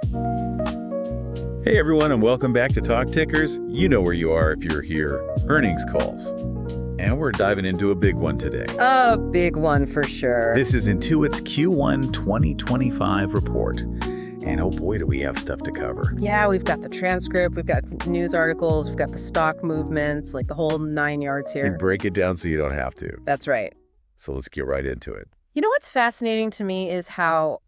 Hey everyone, and welcome back to Talk Tickers. You know where you are if you're here. Earnings calls. And we're diving into a big one today. A big one for sure. This is Intuit's Q1 2025 report. And oh boy, do we have stuff to cover. Yeah, we've got the transcript, we've got news articles, we've got the stock movements, like the whole 9 yards We here. break it down so you don't have to. That's right. So let's get right into it. You know what's fascinating to me is how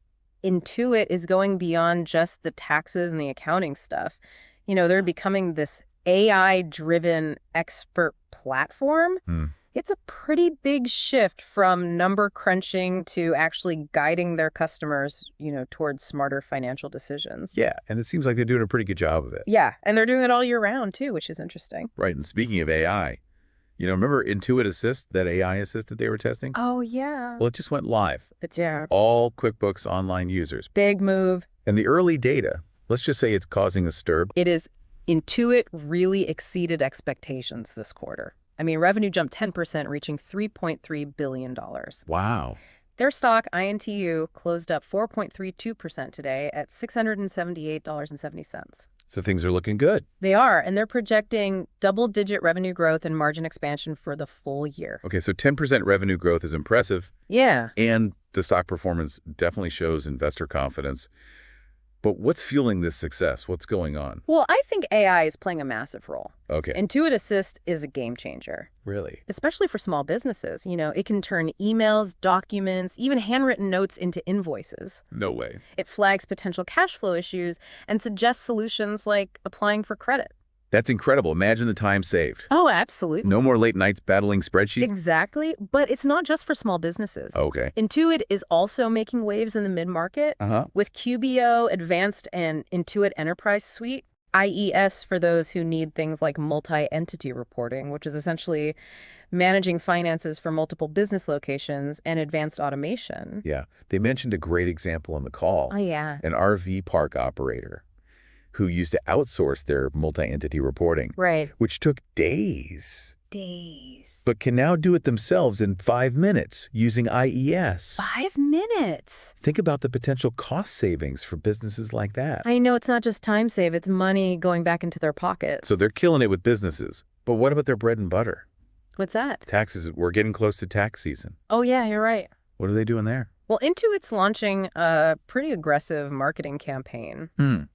Intuit is going beyond just the taxes and the accounting stuff. You know, they're becoming this AI-driven expert platform. It's a pretty big shift from number crunching to actually guiding their customers, towards smarter financial decisions. Yeah, and it seems like they're doing a pretty good job of it. Yeah, and they're doing it all year round, too, which is interesting. Right, and speaking of AI, remember Intuit Assist, that AI assistant they were testing? Oh, yeah. Well, it just went live. Yeah. All QuickBooks Online users. Big move. And the early data, let's just say it's causing a stir. It is. Intuit really exceeded expectations this quarter. I mean, revenue jumped 10%, reaching $3.3 billion. Wow. Their stock, INTU, closed up 4.32% today at $678.70. So things are looking good. They are, and they're projecting double-digit revenue growth and margin expansion for the full year. Okay, so 10% revenue growth is impressive. Yeah. And the stock performance definitely shows investor confidence. But what's fueling this success? What's going on? Well, I think AI is playing a massive role. Okay. Intuit Assist is a game changer. Really? Especially for small businesses. It can turn emails, documents, even handwritten notes into invoices. No way. It flags potential cash flow issues and suggests solutions like applying for credit. That's incredible. Imagine the time saved. Oh, absolutely. No more late nights battling spreadsheets? Exactly. But it's not just for small businesses. Okay. Intuit is also making waves in the mid-market with QBO, Advanced, and Intuit Enterprise Suite. IES for those who need things like multi-entity reporting, which is essentially managing finances for multiple business locations, and advanced automation. Yeah. They mentioned a great example on the call. Oh, yeah. An RV park operator who used to outsource their multi-entity reporting. Right. Which took days. But can now do it themselves in 5 minutes using IES. 5 minutes? Think about the potential cost savings for businesses like that. I know, it's not just time save, it's money going back into their pockets. So they're killing it with businesses. But what about their bread and butter? What's that? Taxes. We're getting close to tax season. Oh, yeah, you're right. What are they doing there? Well, Intuit's launching a pretty aggressive marketing campaign.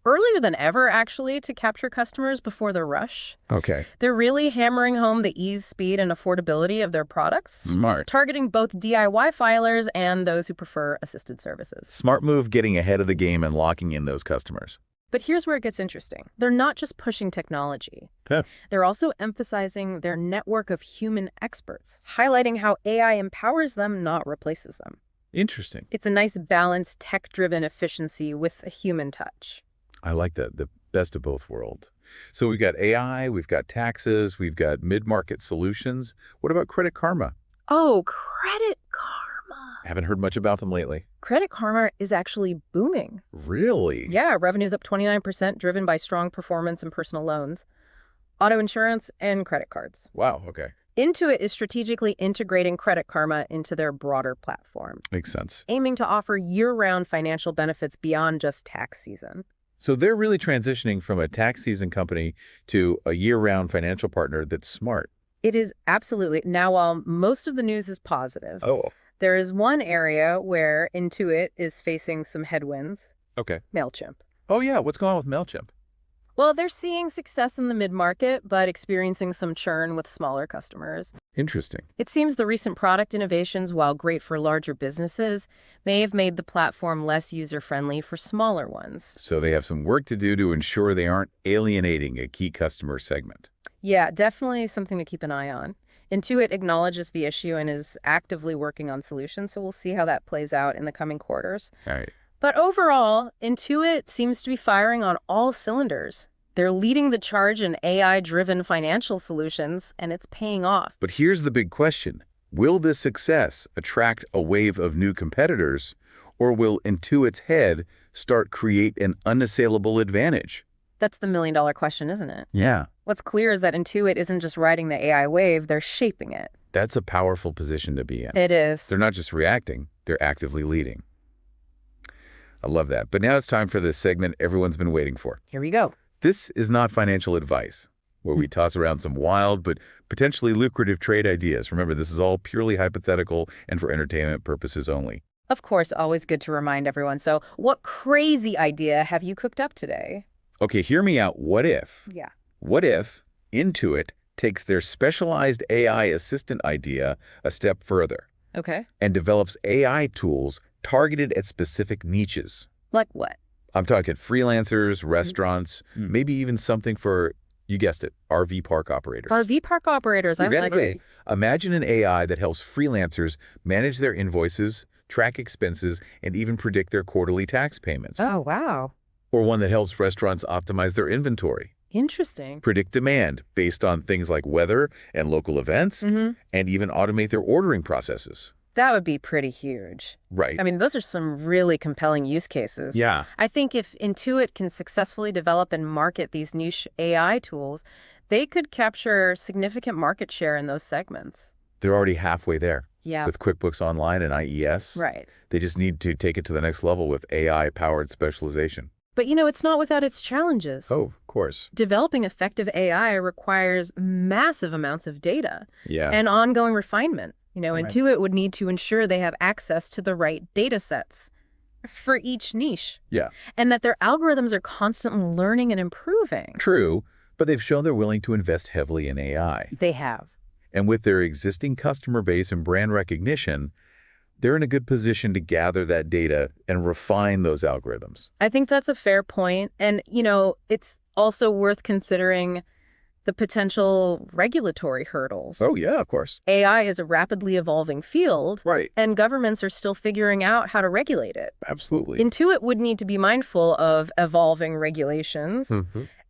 Earlier than ever, actually, to capture customers before the rush. Okay. They're really hammering home the ease, speed, and affordability of their products. Smart. Targeting both DIY filers and those who prefer assisted services. Smart move, getting ahead of the game and locking in those customers. But here's where it gets interesting. They're not just pushing technology. Yeah. They're also emphasizing their network of human experts, highlighting how AI empowers them, not replaces them. Interesting. It's a nice balanced, tech-driven efficiency with a human touch. I like that. The best of both worlds. So we've got AI, we've got taxes, we've got mid-market solutions. What about Credit Karma? Oh, Credit Karma. I haven't heard much about them lately. Credit Karma is actually booming. Really? Yeah, revenue's up 29%, driven by strong performance in personal loans, auto insurance, and credit cards. Wow, okay. Intuit is strategically integrating Credit Karma into their broader platform, Makes sense. aiming to offer year-round financial benefits beyond just tax season. So they're really transitioning from a tax season company to a year-round financial partner that's smart. It is absolutely. Now, while most of the news is positive, there is one area where Intuit is facing some headwinds. Okay. Mailchimp. Oh, yeah. What's going on with Mailchimp? Well, they're seeing success in the mid-market, but experiencing some churn with smaller customers. Interesting. It seems the recent product innovations, while great for larger businesses, may have made the platform less user-friendly for smaller ones. So they have some work to do to ensure they aren't alienating a key customer segment. Yeah, definitely something to keep an eye on. Intuit acknowledges the issue and is actively working on solutions, so we'll see how that plays out in the coming quarters. All right. But overall, Intuit seems to be firing on all cylinders. They're leading the charge in AI-driven financial solutions, and it's paying off. But here's the big question. Will this success attract a wave of new competitors, or will Intuit's head start create an unassailable advantage? That's the million-dollar question, isn't it? Yeah. What's clear is that Intuit isn't just riding the AI wave, they're shaping it. That's a powerful position to be in. It is. They're not just reacting, they're actively leading. I love that. But now it's time for this segment everyone's been waiting for. Here we go. This is not financial advice, where we toss around some wild but potentially lucrative trade ideas. Remember, this is all purely hypothetical and for entertainment purposes only. Of course, always good to remind everyone. So what crazy idea have you cooked up today? Okay, hear me out. What if? Yeah. What if Intuit takes their specialized AI assistant idea a step further Okay. and develops AI tools targeted at specific niches? Like what? I'm talking freelancers, restaurants, maybe even something for, you guessed it, RV park operators. RV park operators, I like it. Imagine an AI that helps freelancers manage their invoices, track expenses, and even predict their quarterly tax payments. Oh, wow. Or one that helps restaurants optimize their inventory, Interesting. predict demand based on things like weather and local events, and even automate their ordering processes. That would be pretty huge. Right. I mean, those are some really compelling use cases. Yeah. I think if Intuit can successfully develop and market these niche AI tools, they could capture significant market share in those segments. They're already halfway there. Yeah. With QuickBooks Online and IES. Right. They just need to take it to the next level with AI-powered specialization. But, it's not without its challenges. Oh, of course. Developing effective AI requires massive amounts of data Yeah. and ongoing refinement. Intuit would need to ensure they have access to the right data sets for each niche. Yeah. And that their algorithms are constantly learning and improving. True, but they've shown they're willing to invest heavily in AI. They have. And with their existing customer base and brand recognition, they're in a good position to gather that data and refine those algorithms. I think that's a fair point. And, it's also worth considering the potential regulatory hurdles. Oh, yeah, of course. AI is a rapidly evolving field. Right. And governments are still figuring out how to regulate it. Absolutely. Intuit would need to be mindful of evolving regulations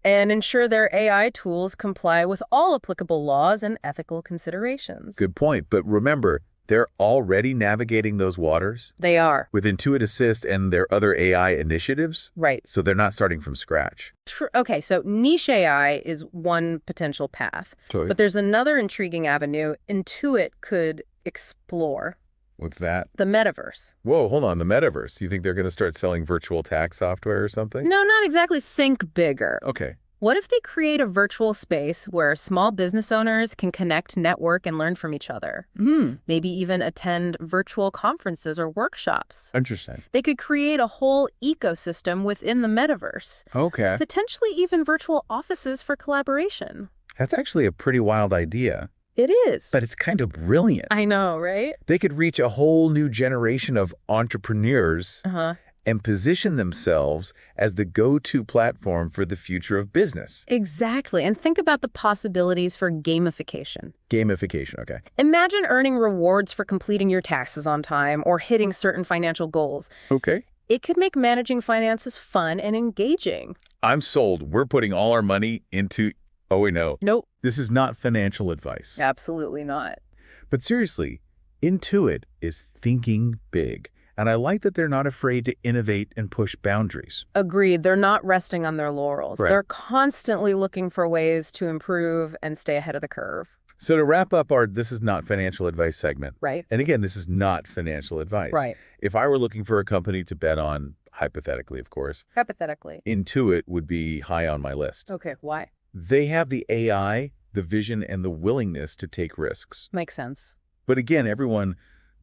and ensure their AI tools comply with all applicable laws and ethical considerations. Good point. But remember, they're already navigating those waters They are. with Intuit Assist and their other AI initiatives. Right. So they're not starting from scratch. Okay, so niche AI is one potential path. Totally. But there's another intriguing avenue Intuit could explore. With that. The metaverse. Whoa, hold on. The metaverse. You think they're going to start selling virtual tax software or something? No, not exactly. Think bigger. Okay. What if they create a virtual space where small business owners can connect, network, and learn from each other? Maybe even attend virtual conferences or workshops. Interesting. They could create a whole ecosystem within the metaverse. Okay. Potentially even virtual offices for collaboration. That's actually a pretty wild idea, It is. but it's kind of brilliant. I know, right? They could reach a whole new generation of entrepreneurs and position themselves as the go-to platform for the future of business. Exactly. And think about the possibilities for gamification. Gamification, okay. Imagine earning rewards for completing your taxes on time or hitting certain financial goals. Okay. It could make managing finances fun and engaging. I'm sold. We're putting all our money into... Oh, wait, no. Nope. This is not financial advice. Absolutely not. But seriously, Intuit is thinking big. And I like that they're not afraid to innovate and push boundaries. Agreed. They're not resting on their laurels. Right. They're constantly looking for ways to improve and stay ahead of the curve. So to wrap up our This Is Not Financial Advice segment, Right. and again, this is not financial advice. Right. If I were looking for a company to bet on, hypothetically, of course, Hypothetically. Intuit would be high on my list. Okay, why? They have the AI, the vision, and the willingness to take risks. Makes sense. But again, everyone,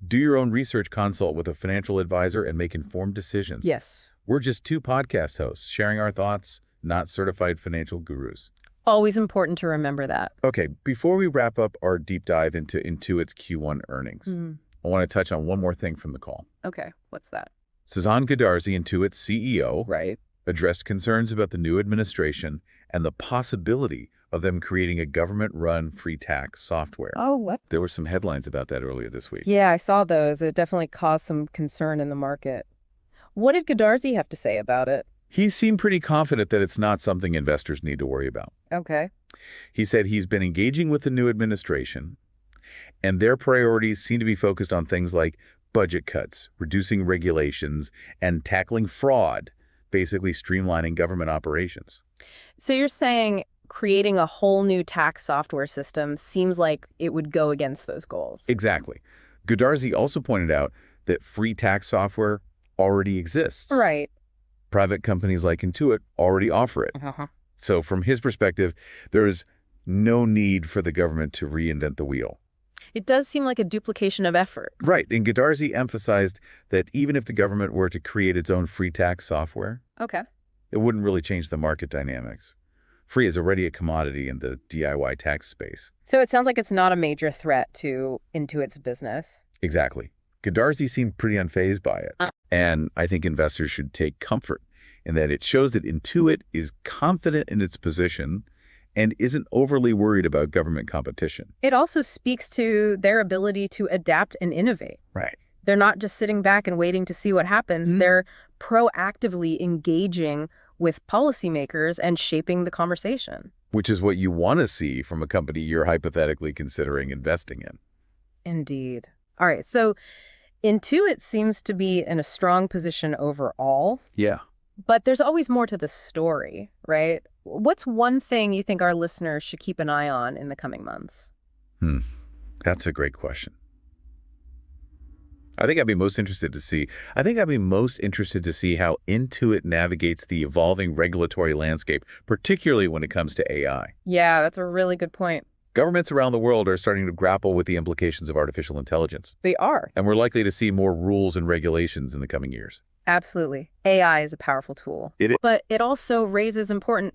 do your own research, consult with a financial advisor, and make informed decisions. Yes. We're just two podcast hosts sharing our thoughts, not certified financial gurus. Always important to remember that. Okay, before we wrap up our deep dive into Intuit's Q1 earnings, I want to touch on one more thing from the call. Okay, what's that? Suzanne Goodarzi, Intuit's CEO, Right. addressed concerns about the new administration and the possibility of them creating a government-run free tax software. Oh, what? There were some headlines about that earlier this week. Yeah, I saw those. It definitely caused some concern in the market. What did Goodarzi have to say about it? He seemed pretty confident that it's not something investors need to worry about. Okay. He said he's been engaging with the new administration, and their priorities seem to be focused on things like budget cuts, reducing regulations, and tackling fraud, basically streamlining government operations. So you're saying creating a whole new tax software system seems like it would go against those goals. Exactly. Goodarzi also pointed out that free tax software already exists. Right. Private companies like Intuit already offer it. Uh-huh. So from his perspective, there is no need for the government to reinvent the wheel. It does seem like a duplication of effort. Right, and Goodarzi emphasized that even if the government were to create its own free tax software, Okay. it wouldn't really change the market dynamics. Free is already a commodity in the DIY tax space. So it sounds like it's not a major threat to Intuit's business. Exactly. Goodarzi seemed pretty unfazed by it. And I think investors should take comfort in that it shows that Intuit is confident in its position and isn't overly worried about government competition. It also speaks to their ability to adapt and innovate. Right. They're not just sitting back and waiting to see what happens. They're proactively engaging with policymakers and shaping the conversation. Which is what you want to see from a company you're hypothetically considering investing in. Indeed. All right, so Intuit seems to be in a strong position overall, Yeah. but there's always more to the story, right? What's one thing you think our listeners should keep an eye on in the coming months? That's a great question. I think I'd be most interested to see how Intuit navigates the evolving regulatory landscape, particularly when it comes to AI. Yeah, that's a really good point. Governments around the world are starting to grapple with the implications of artificial intelligence, They are. and we're likely to see more rules and regulations in the coming years. Absolutely. AI is a powerful tool. It is. But it also raises important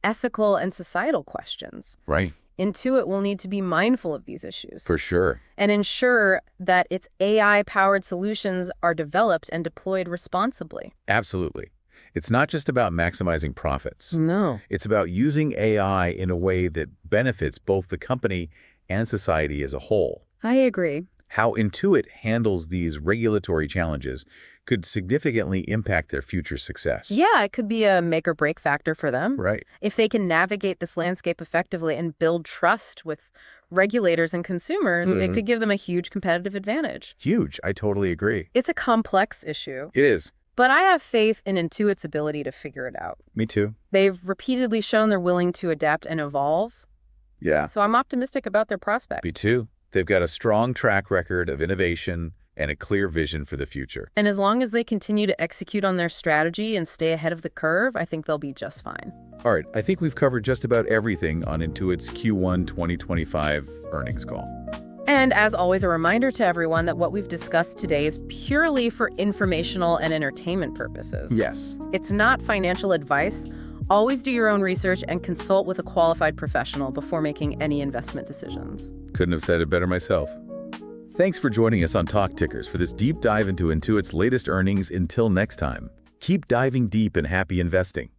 ethical and societal questions. Right. Intuit will need to be mindful of these issues For sure. and ensure that its AI-powered solutions are developed and deployed responsibly. Absolutely. It's not just about maximizing profits. No. It's about using AI in a way that benefits both the company and society as a whole. I agree. How Intuit handles these regulatory challenges could significantly impact their future success. Yeah, it could be a make or break factor for them. Right. If they can navigate this landscape effectively and build trust with regulators and consumers, it could give them a huge competitive advantage. Huge. I totally agree. It's a complex issue, It is. but I have faith in Intuit's ability to figure it out. Me too. They've repeatedly shown they're willing to adapt and evolve, Yeah. so I'm optimistic about their prospects. Me too. They've got a strong track record of innovation and a clear vision for the future. And as long as they continue to execute on their strategy and stay ahead of the curve, I think they'll be just fine. All right, I think we've covered just about everything on Intuit's Q1 2025 earnings call. And as always, a reminder to everyone that what we've discussed today is purely for informational and entertainment purposes. Yes. It's not financial advice. Always do your own research and consult with a qualified professional before making any investment decisions. Couldn't have said it better myself. Thanks for joining us on Talk Tickers for this deep dive into Intuit's latest earnings. Until next time, keep diving deep and happy investing.